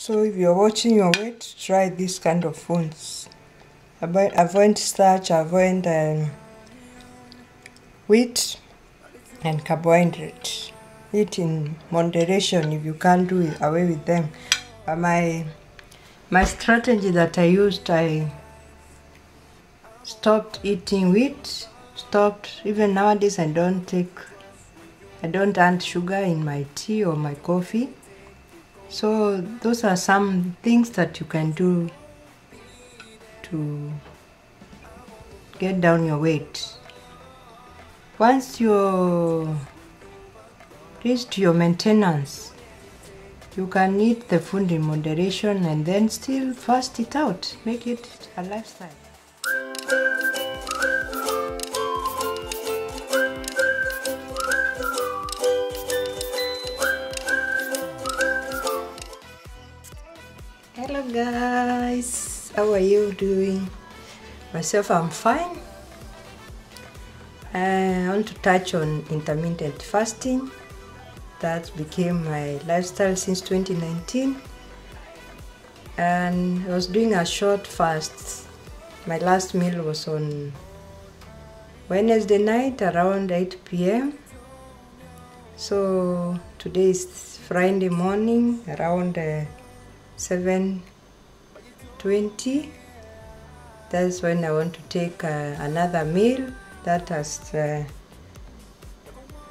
So if you're watching your weight, try this kind of foods. Avoid starch, avoid wheat and carbohydrate. Eat in moderation if you can't do away with them. But my strategy that I used, I stopped eating wheat, even nowadays I don't add sugar in my tea or my coffee. So those are some things that you can do to get down your weight. Once you reach your maintenance, you can eat the food in moderation and then still fast it out. Make it a lifestyle. Hello guys, how are you doing? Myself, I'm fine. I want to touch on intermittent fasting. That became my lifestyle since 2019, and I was doing a short fast. My last meal was on Wednesday night around 8 p.m. So today is Friday morning around 7:20. That's when I want to take another meal. That has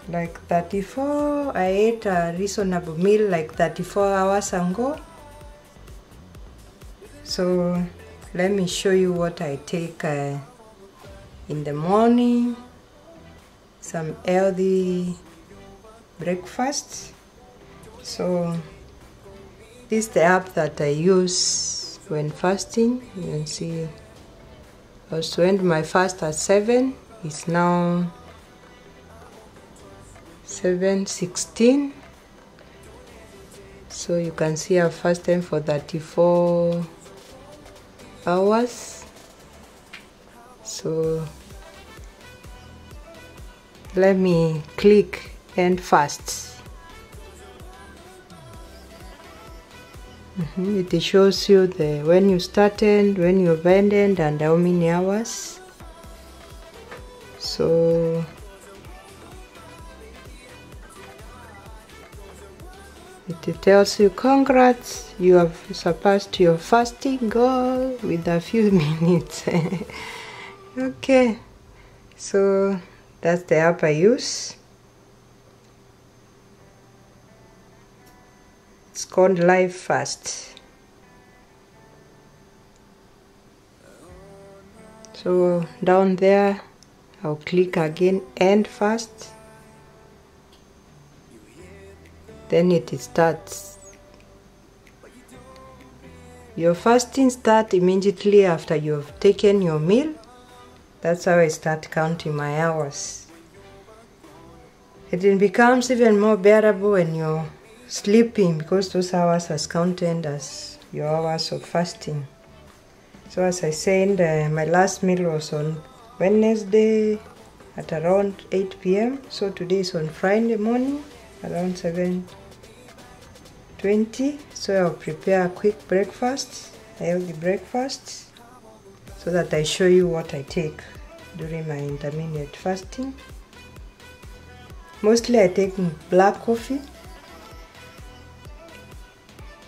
like 34. I ate a reasonable meal like 34 hours ago. So let me show you what I take in the morning. Some healthy breakfast. So this is the app that I use when fasting. You can see I was to end my fast at 7. It's now 7:16. So you can see I've fasted for 34 hours. So let me click end fast. It shows you when you started, when you've ended, and how many hours. So it tells you, congrats, you have surpassed your fasting goal with a few minutes. Okay, so that's the app I use. It's called Live Fast. So down there, I'll click again, end fast. Then it starts. Your fasting starts immediately after you've taken your meal. That's how I start counting my hours. It becomes even more bearable when you're sleeping, because those hours are counted as your hours of fasting. So as I said, my last meal was on Wednesday at around 8 p.m. So today is on Friday morning around 7:20. So I'll prepare a quick breakfast, a healthy breakfast, so that I show you what I take during my intermittent fasting. Mostly I take black coffee,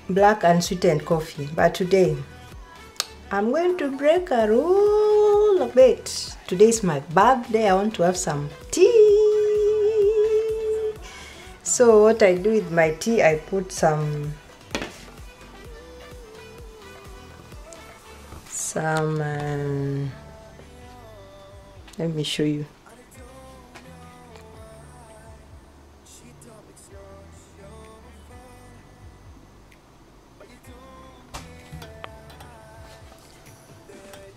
black and sweetened coffee, but today I'm going to break a rule a bit. Today is my birthday. I want to have some tea. So what I do with my tea, I put some let me show you.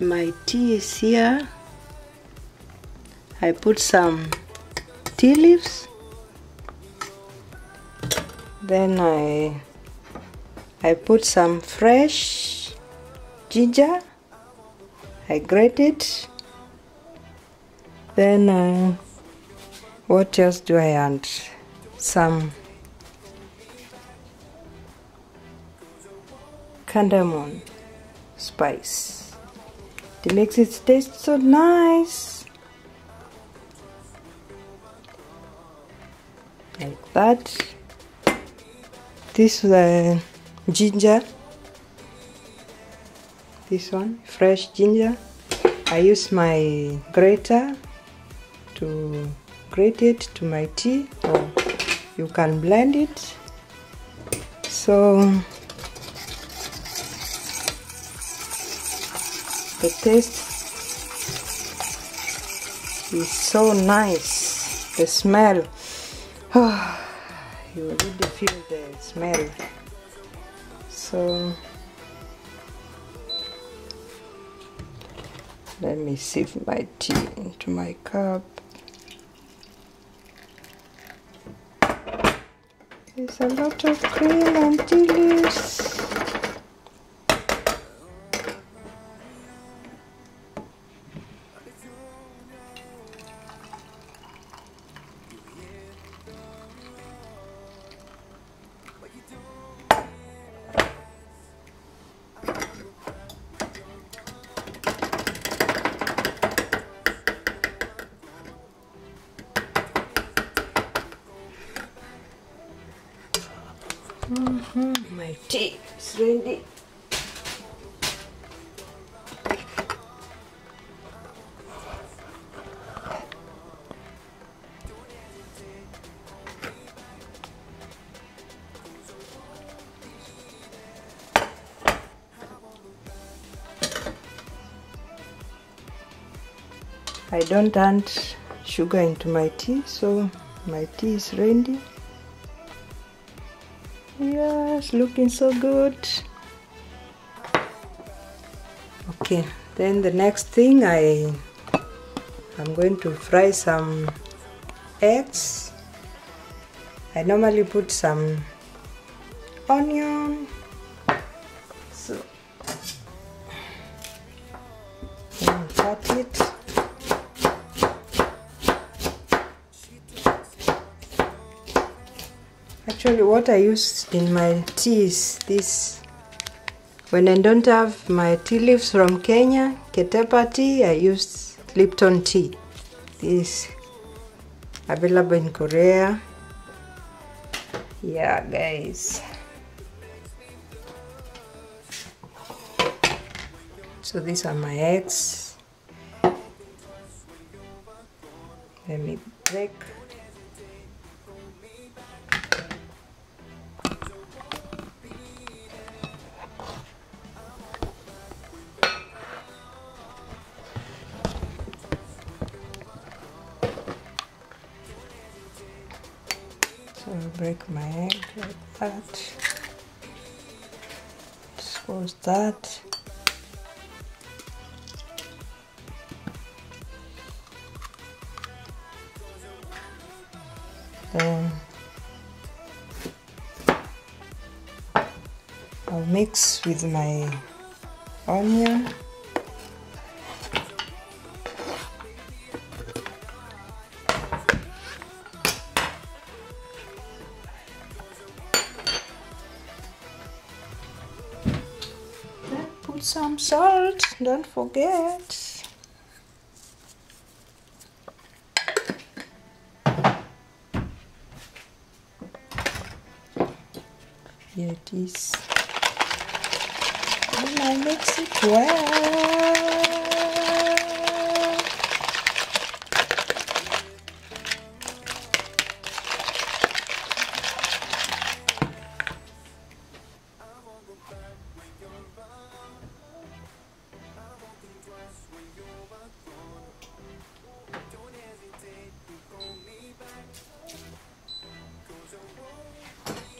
My tea is here. I put some tea leaves. Then I put some fresh ginger. I grate it. Then what else do I add? Some cardamom spice. It makes it taste so nice. Like that. This ginger. This one, fresh ginger. I use my grater to grate it to my tea, or you can blend it. So the taste is so nice. The smell, oh, you really feel the smell. So let me sieve my tea into my cup. There's a lot of cream and tea leaves. My tea is ready. I don't add sugar into my tea, so my tea is ready. Yes, looking so good. Okay, then the next thing I'm going to fry some eggs. I normally put some onion. So cut it. Actually, what I use in my tea is this. When I don't have my tea leaves from Kenya, Ketepa tea, I use Lipton tea. This is available in Korea. Yeah, guys. So these are my eggs. Let me break. So I'll break my egg like that. Dispose that. Then I'll mix with my onion. Then put some salt, don't forget. Here it is. And I mix it well.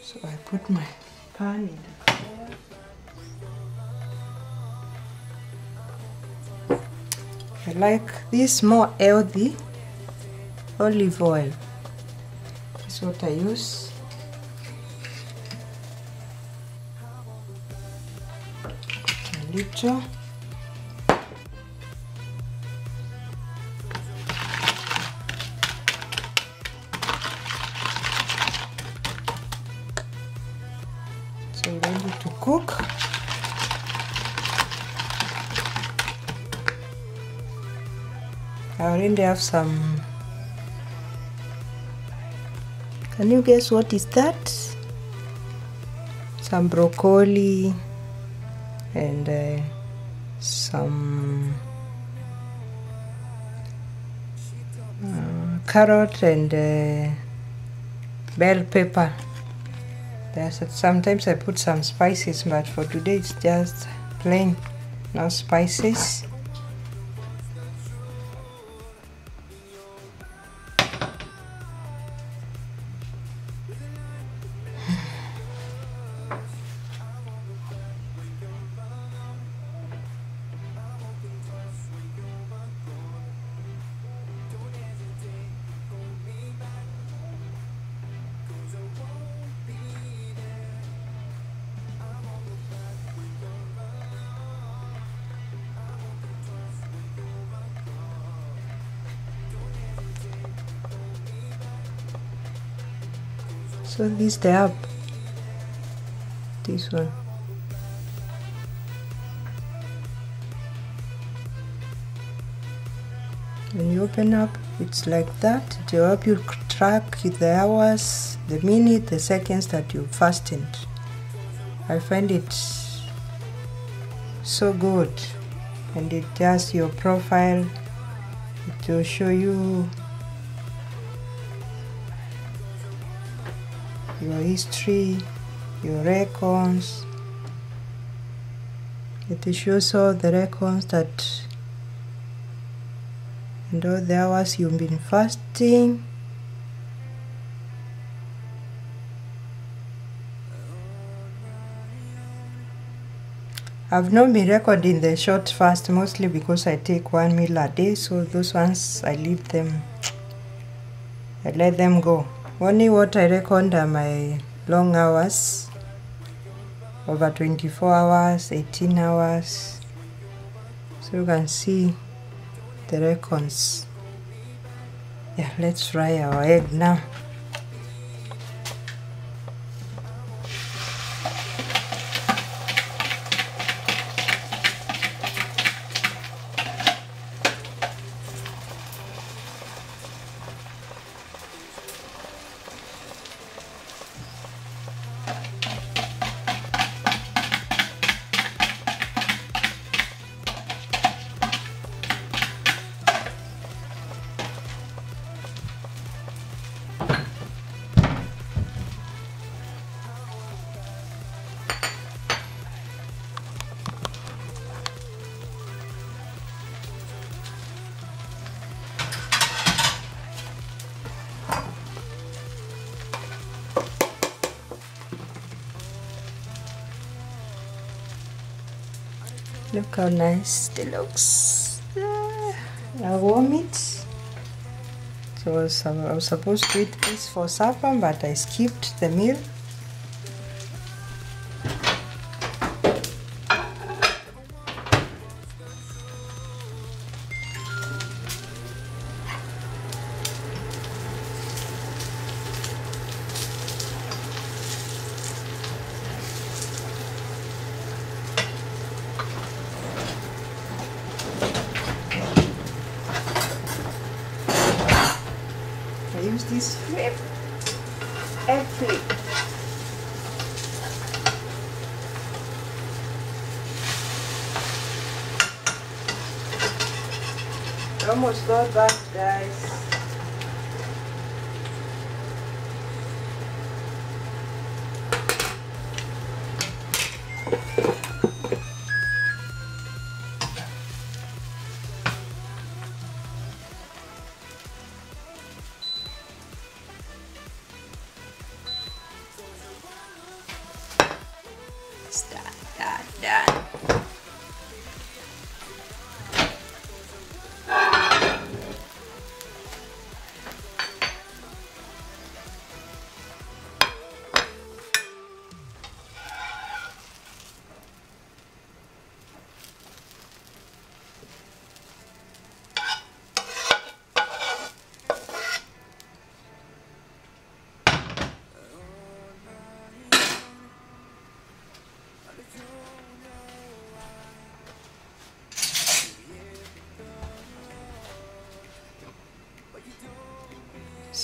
So I put my pan in the fire. I like this more healthy olive oil. That's what I use. A little. So ready to cook. I already have some. Can you guess what is that? Some broccoli and some carrot and bell pepper. Sometimes I put some spices, but for today it's just plain, no spices. So this the up, this one. When you open up, it's like that. It will help you track the hours, the minute, the seconds that you fasted. I find it so good, and it does your profile. It will show you your history, your records. It shows all the records that and all the hours you've been fasting. I've not been recording the short fast mostly because I take 1 meal a day, so those ones I leave them, I let them go. Only what I record are my long hours, over 24 hours, 18 hours, so you can see the records. Yeah, let's fry our egg now. Look how nice it looks. I warm it. So I was supposed to eat this for supper, but I skipped the meal. Use this flip and flip. Almost got back, guys. Done.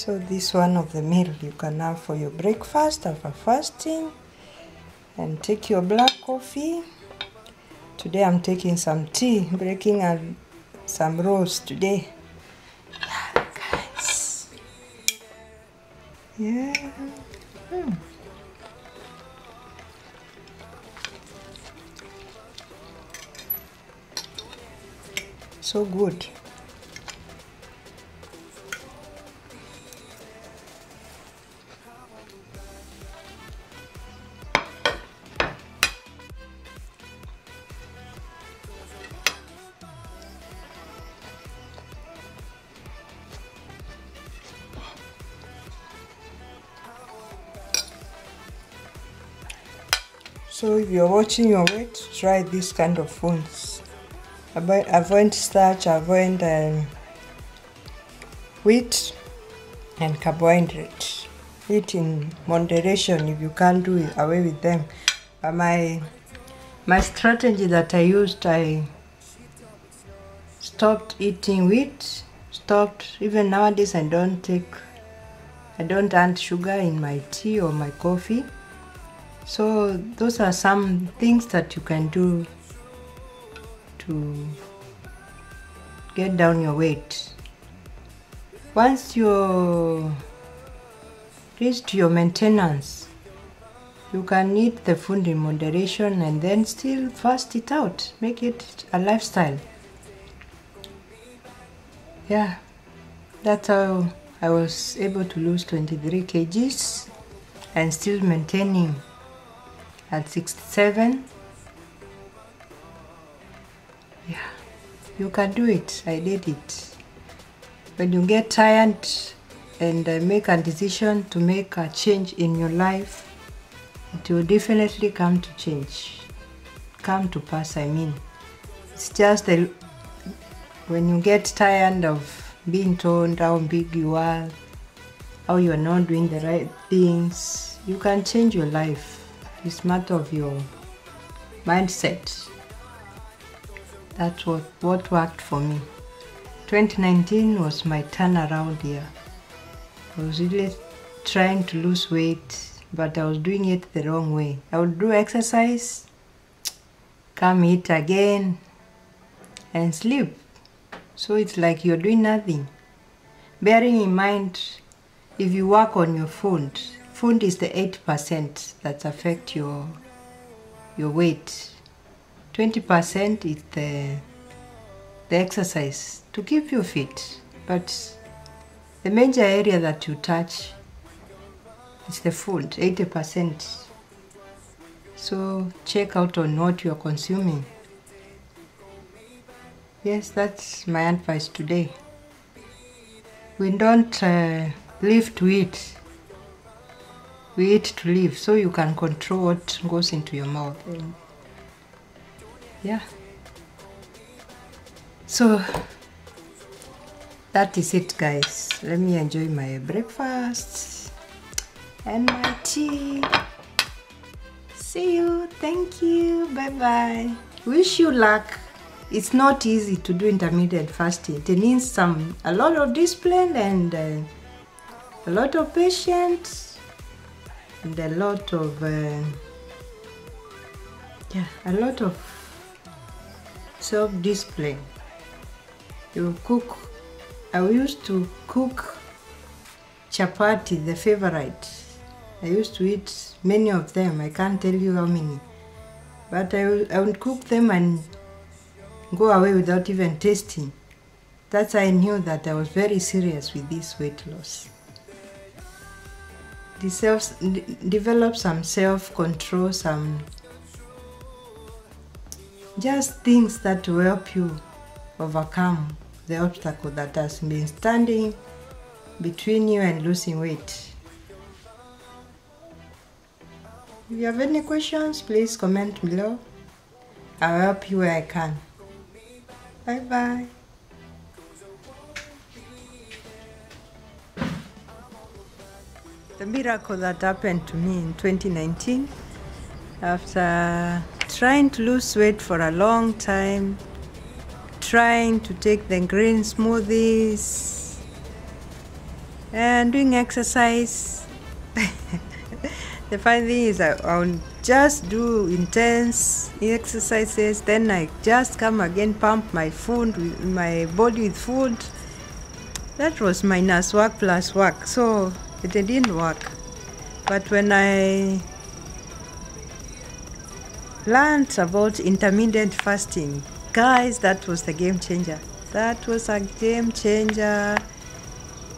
So this one of the meal you can have for your breakfast after fasting, and take your black coffee. Today I'm taking some tea, breaking some rolls today. Yeah, guys. Yeah. So good. So if you're watching your weight, try this kind of foods. Avoid starch, avoid wheat and carbohydrates. Eat in moderation. If you can't do it, away with them. But my strategy that I used, I stopped eating wheat. Even nowadays I don't add sugar in my tea or my coffee. So those are some things that you can do to get down your weight. Once you reach your maintenance, you can eat the food in moderation and then still fast it out. Make it a lifestyle. Yeah, that's how I was able to lose 23 kgs and still maintaining at 67. Yeah, you can do it. I did it. When you get tired and make a decision to make a change in your life, it will definitely come to pass. I mean, it's just when you get tired of being told how big you are, how you are not doing the right things, you can change your life. It's a matter of your mindset. That's what worked for me. 2019 was my turnaround year. I was really trying to lose weight, but I was doing it the wrong way. I would do exercise, come eat again, and sleep. So it's like you're doing nothing. Bearing in mind, if you work on your food is the 8% that affect your weight. 20% is the exercise to keep you fit. But the major area that you touch is the food, 80%. So check out on what you're consuming. Yes, that's my advice today. We don't live to eat. We eat to live, so you can control what goes into your mouth. Yeah. So that is it, guys. Let me enjoy my breakfast and my tea. See you. Thank you. Bye-bye. Wish you luck. It's not easy to do intermittent fasting. It needs a lot of discipline and a lot of patience and a lot of self-discipline. You cook. I used to cook chapati, the favorite. I used to eat many of them. I can't tell you how many. But I would cook them and go away without even tasting. That's how I knew that I was very serious with this weight loss. Develop some self-control, some just things that will help you overcome the obstacle that has been standing between you and losing weight. If you have any questions, please comment below. I'll help you where I can. Bye-bye. The miracle that happened to me in 2019, after trying to lose weight for a long time, trying to take the green smoothies, and doing exercise. The funny thing is I'll just do intense exercises, then I just come again, pump my body with food. That was minus work plus work, so it didn't work. But when I learned about intermittent fasting, guys, that was the game changer. That was a game changer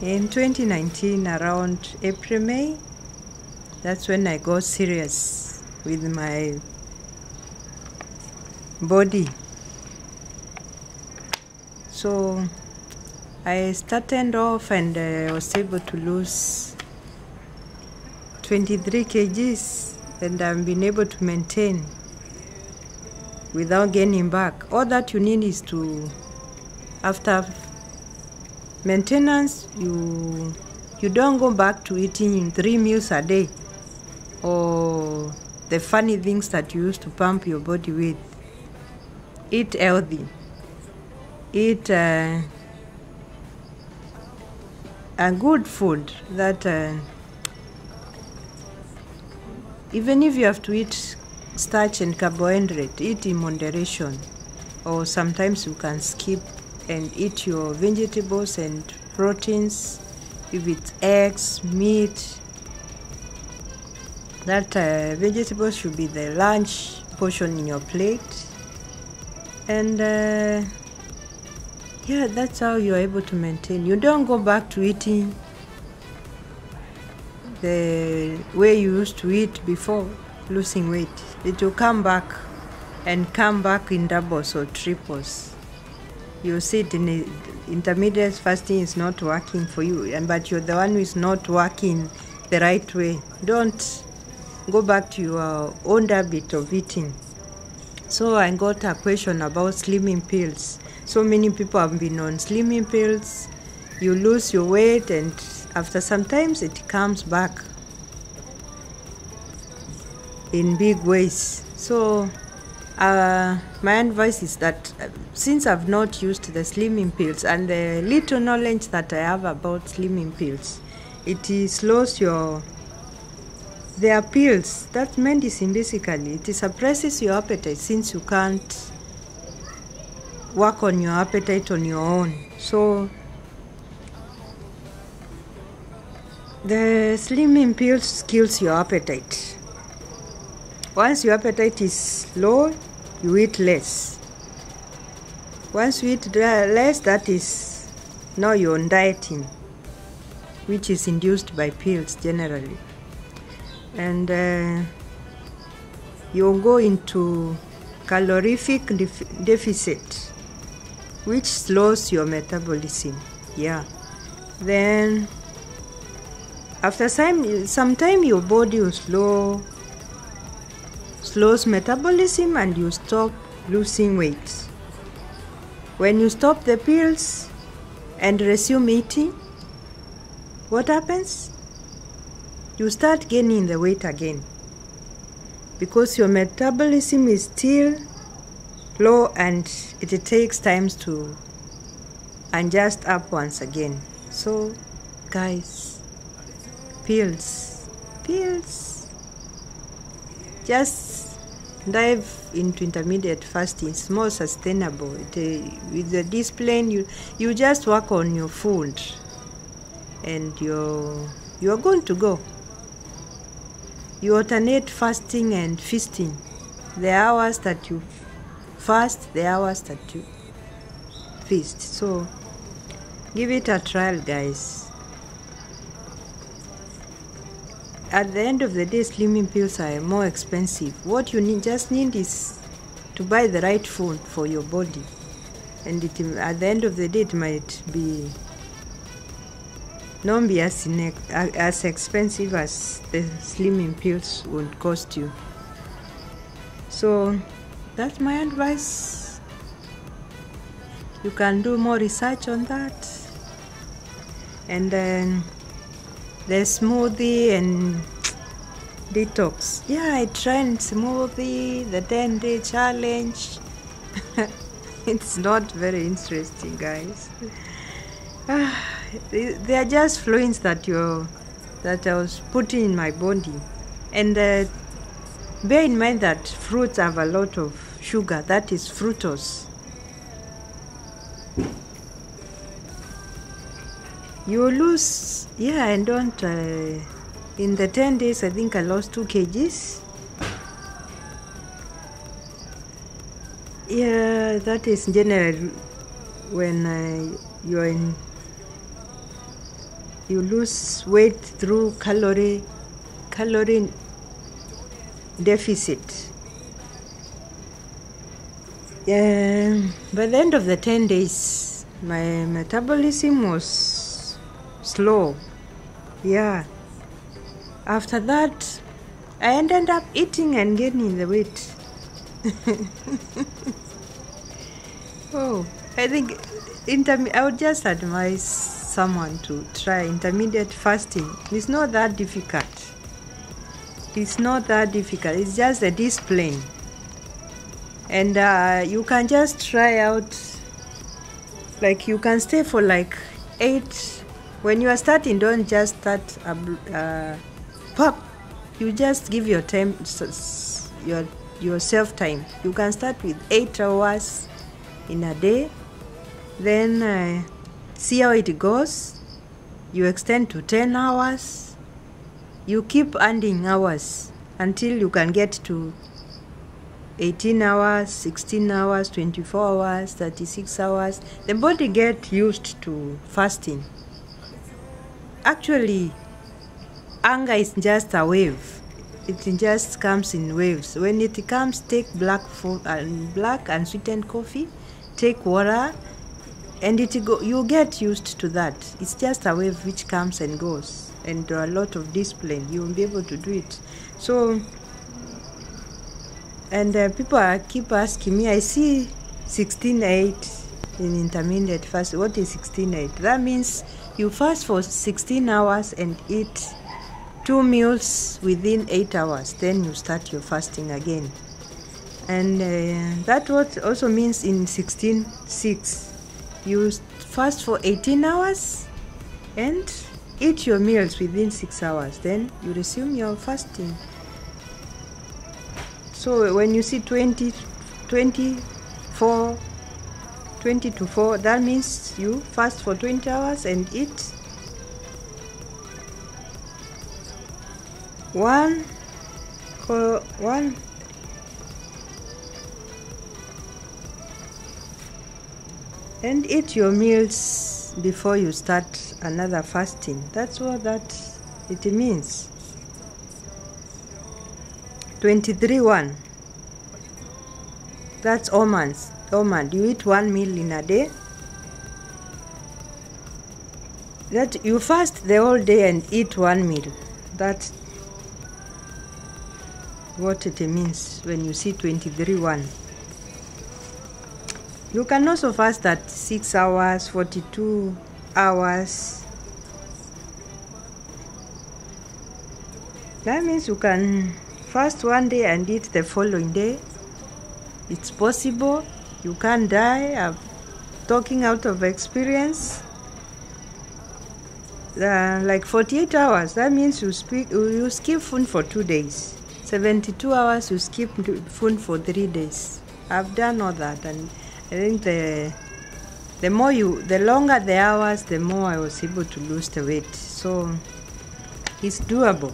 in 2019, around April, May. That's when I got serious with my body. So I started off and I was able to lose 23 kgs, and I've been able to maintain without gaining back. All that you need is to, after maintenance, you don't go back to eating 3 meals a day or the funny things that you used to pump your body with. Eat healthy. Eat a good food that even if you have to eat starch and carbohydrate, eat in moderation, or sometimes you can skip and eat your vegetables and proteins. If it's eggs, meat, that vegetables should be the lunch portion in your plate. And yeah, that's how you're able to maintain. You don't go back to eating the way you used to eat before losing weight. It will come back, and come back in doubles or triples. You see it in intermittent fasting is not working for you, but you're the one who is not working the right way. Don't go back to your own habit of eating. So I got a question about slimming pills. So many people have been on slimming pills. You lose your weight, and after some time it comes back in big ways. So my advice is that since I've not used the slimming pills, and the little knowledge that I have about slimming pills, it slows they are pills. That's medicine basically. It suppresses your appetite since you can't work on your appetite on your own. So the slimming pills kills your appetite. Once your appetite is low, you eat less. Once you eat less, that is now you're on dieting, which is induced by pills generally. And you'll go into calorific deficit, which slows your metabolism. Yeah. Then after some time your body will slows metabolism, and you stop losing weight. When you stop the pills and resume eating, what happens? You start gaining the weight again, because your metabolism is still low and it takes time to adjust up once again. So guys, pills, just dive into intermittent fasting. It's more sustainable. With the discipline, you just work on your food, and you're going to go. You alternate fasting and feasting. The hours that you fast, the hours that you feast. So give it a trial, guys. At the end of the day, slimming pills are more expensive. What you just need is to buy the right food for your body. And at the end of the day, it might not be as expensive as the slimming pills would cost you. So that's my advice. You can do more research on that. And then the smoothie and detox. Yeah, I tried smoothie, the 10-day challenge. It's not very interesting, guys. they are just fluids that I was putting in my body. And bear in mind that fruits have a lot of sugar, that is fructose. You lose, and don't, in the 10 days I think I lost 2 kgs. Yeah, that is generally when you lose weight through calorie deficit. By the end of the 10 days, my metabolism was slow. Yeah. After that, I ended up eating and gaining the weight. Oh, I think I would just advise someone to try intermittent fasting. It's not that difficult. It's not that difficult. It's just a discipline. And you can just try out, like you can stay for like 8. When you are starting, don't just start pop. You just give your time, yourself time. You can start with 8 hours in a day, then see how it goes. You extend to 10 hours. You keep adding hours until you can get to 18 hours, 16 hours, 24 hours, 36 hours. The body gets used to fasting. Actually, anger is just a wave. It just comes in waves. When it comes, take black and sweetened coffee, take water, and you get used to that. It's just a wave which comes and goes, and a lot of discipline. You will be able to do it. So, and people keep asking me, I see 16:8 in intermittent fasting. What is 16:8? That means you fast for 16 hours and eat 2 meals within 8 hours. Then you start your fasting again. And that what also means in 16:6. You fast for 18 hours and eat your meals within 6 hours. Then you resume your fasting. So when you see 20 to 4, that means you fast for 20 hours and eat one and eat your meals before you start another fasting. That's what it means. 23:1. That's almond. You eat 1 meal in a day. That you fast the whole day and eat 1 meal. That's what it means when you see 23:1. You can also fast at 6 hours, 42 hours. That means you can fast one day and eat the following day. It's possible. You can't die. I'm talking out of experience. Like 48 hours. That means you skip food for 2 days. 72 hours you skip food for 3 days. I've done all that, and I think the longer the hours, the more I was able to lose the weight. So it's doable.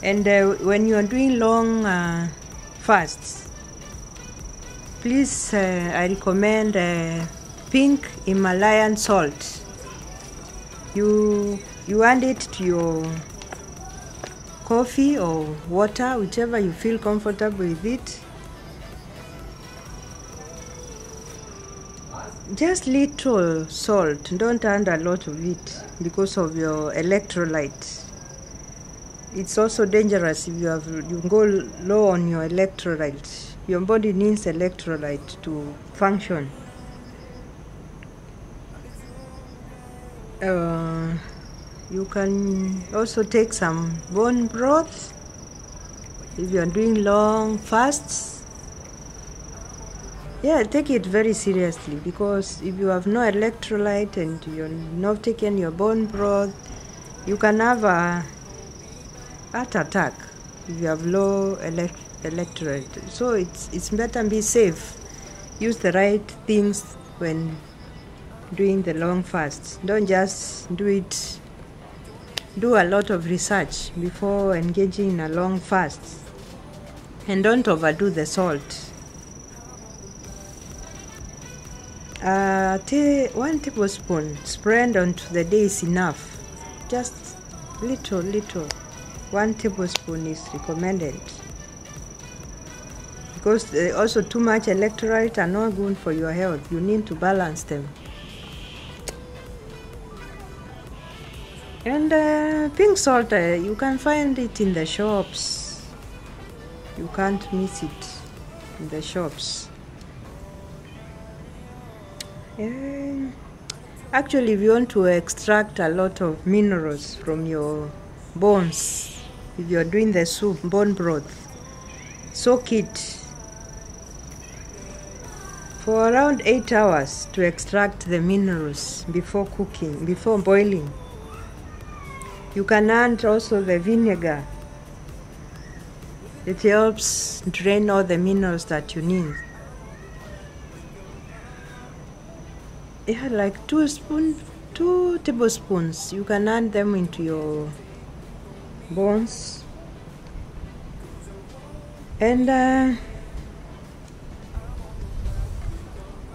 And when you are doing long fasts, please, I recommend pink Himalayan salt. You add it to your coffee or water, whichever you feel comfortable with it. Just little salt. Don't add a lot of it because of your electrolyte. It's also dangerous if you go low on your electrolyte. Your body needs electrolyte to function. You can also take some bone broth if you are doing long fasts. Yeah, take it very seriously, because if you have no electrolyte and you're not taking your bone broth, you can have a heart attack if you have low electrolyte. So it's better be safe. Use the right things when doing the long fast. Don't just do it. Do a lot of research before engaging in a long fast, and don't overdo the salt. 1 tablespoon spread onto the day is enough. Just little. 1 tablespoon is recommended, because also too much electrolytes are not good for your health. You need to balance them. And pink salt, you can find it in the shops. You can't miss it in the shops. Actually, if you want to extract a lot of minerals from your bones, if you're doing the soup, bone broth, soak it for around 8 hours to extract the minerals before cooking, before boiling. You can add also the vinegar. It helps drain all the minerals that you need. Yeah, like 2 tablespoons. You can add them into your bones. And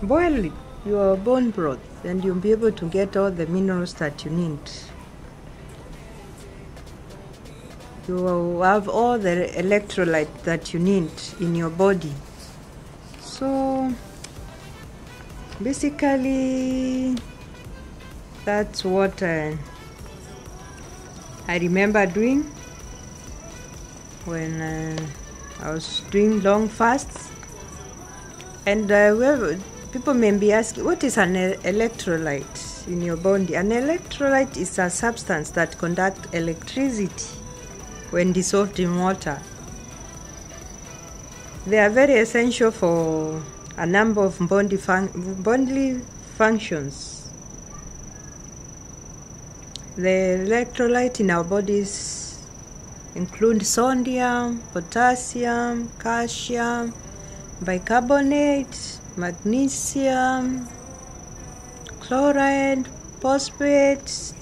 boil your bone broth, and you'll be able to get all the minerals that you need. You will have all the electrolyte that you need in your body. So basically, that's what I remember doing when I was doing long fasts. And people may be asking, what is an electrolyte in your body? An electrolyte is a substance that conducts electricity when dissolved in water. They are very essential for a number of bodily functions. The electrolyte in our bodies include sodium, potassium, calcium, bicarbonate, magnesium, chloride, phosphate.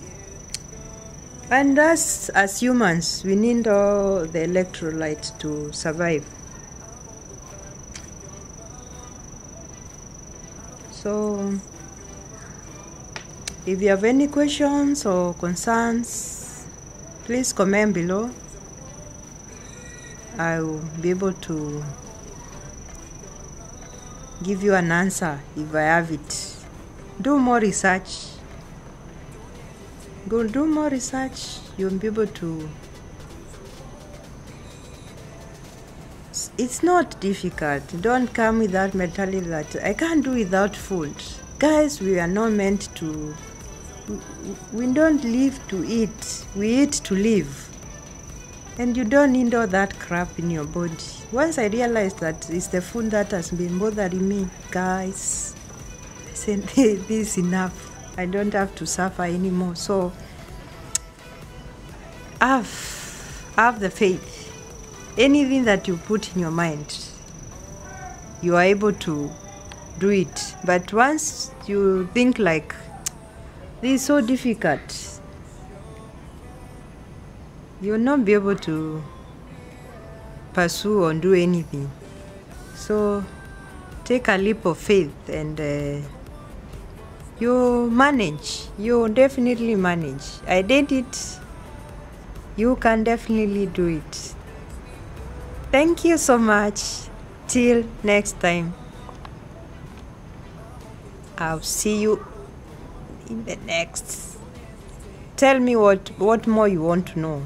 And us as humans, we need all the electrolytes to survive. So if you have any questions or concerns, please comment below. I will be able to give you an answer if I have it. Do more research. Go do more research. You'll be able to. It's not difficult. Don't come with that mentality that I can't do without food. Guys, we are not meant to. We don't live to eat. We eat to live. And you don't need all that crap in your body. Once I realized that it's the food that has been bothering me, guys, I said, this is enough. I don't have to suffer anymore. So have the faith. Anything that you put in your mind, you are able to do it. But once you think like, this is so difficult, you will not be able to pursue or do anything. So take a leap of faith, and you manage. You definitely manage. I did it. You can definitely do it. Thank you so much. Till next time. I'll see you in the next. Tell me what more you want to know.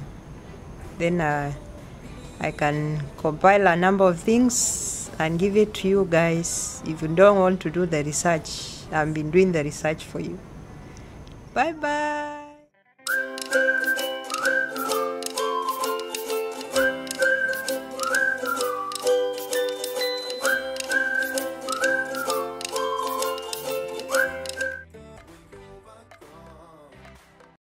Then I can compile a number of things and give it to you guys. If you don't want to do the research, I've been doing the research for you. Bye bye.